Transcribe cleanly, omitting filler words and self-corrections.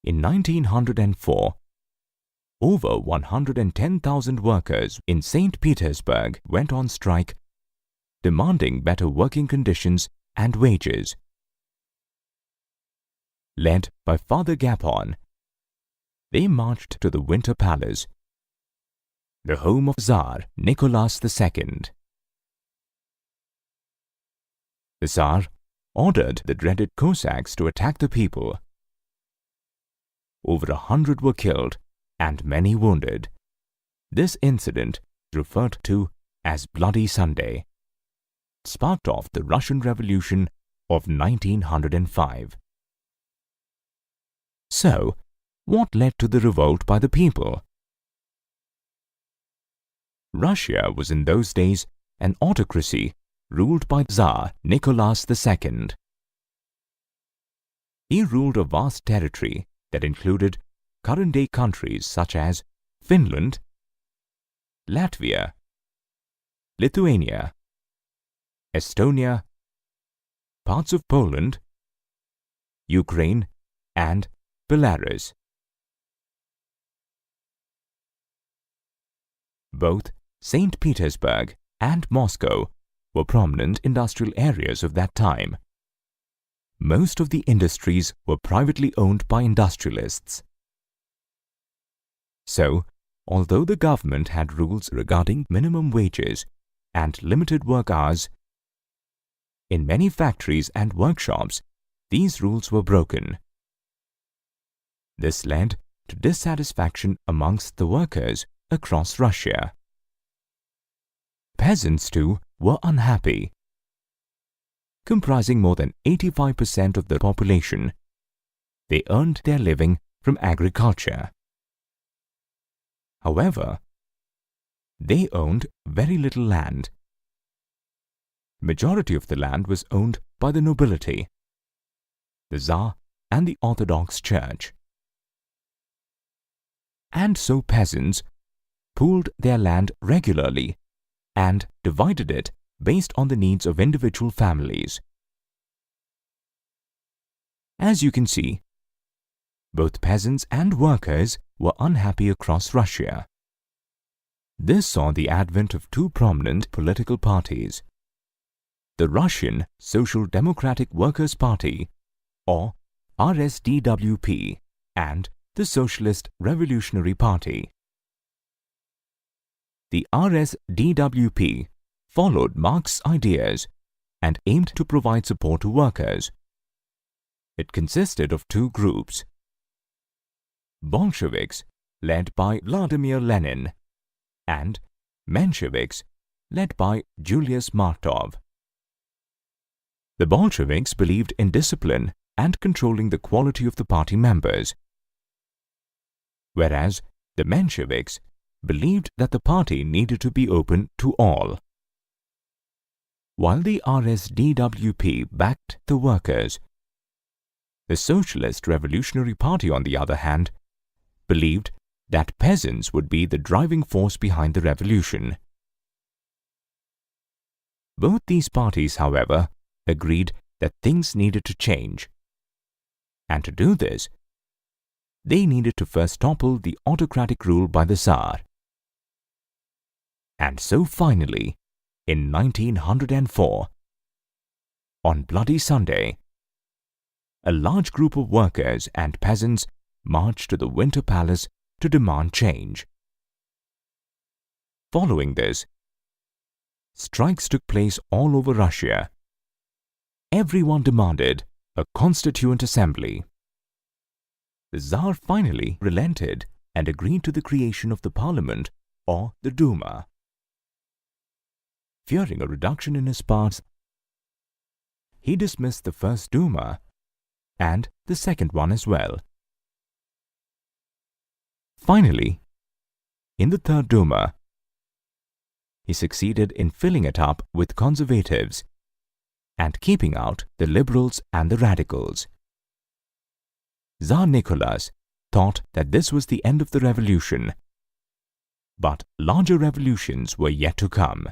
In 1904, over 110,000 workers in St. Petersburg went on strike, demanding better working conditions and wages. Led by Father Gapon, they marched to the Winter Palace, the home of Tsar Nicholas II. The Tsar ordered the dreaded Cossacks to attack the people. Over 100 were killed and many wounded. This incident, referred to as Bloody Sunday, sparked off the Russian Revolution of 1905. So, what led to the revolt by the people? Russia was in those days an autocracy ruled by Tsar Nicholas II. He ruled a vast territory that included current-day countries such as Finland, Latvia, Lithuania, Estonia, parts of Poland, Ukraine, and Belarus. Both St. Petersburg and Moscow were prominent industrial areas of that time. Most of the industries were privately owned by industrialists. So, although the government had rules regarding minimum wages and limited work hours, in many factories and workshops, these rules were broken. This led to dissatisfaction amongst the workers across Russia. Peasants, too, were unhappy. Comprising more than 85% of the population, they earned their living from agriculture. However, they owned very little land. Majority of the land was owned by the nobility, the Tsar, and the Orthodox Church. And so peasants pooled their land regularly and divided it based on the needs of individual families. As you can see, both peasants and workers were unhappy across Russia. This saw the advent of two prominent political parties: the Russian Social Democratic Workers' Party, or RSDWP, and the Socialist Revolutionary Party. The RSDWP followed Marx's ideas and aimed to provide support to workers. It consisted of two groups: Bolsheviks, led by Vladimir Lenin, and Mensheviks, led by Julius Martov. The Bolsheviks believed in discipline and controlling the quality of the party members, whereas the Mensheviks believed that the party needed to be open to all. While the RSDWP backed the workers, the Socialist Revolutionary Party, on the other hand, believed that peasants would be the driving force behind the revolution. Both these parties, however, agreed that things needed to change. And to do this, they needed to first topple the autocratic rule by the Tsar. And so finally, in 1904, on Bloody Sunday, a large group of workers and peasants marched to the Winter Palace to demand change. Following this, strikes took place all over Russia. Everyone demanded a constituent assembly. The Tsar finally relented and agreed to the creation of the parliament, or the Duma. Fearing a reduction in his powers, he dismissed the first Duma and the second one as well. Finally, in the third Duma, he succeeded in filling it up with conservatives and keeping out the liberals and the radicals. Tsar Nicholas thought that this was the end of the revolution, but larger revolutions were yet to come.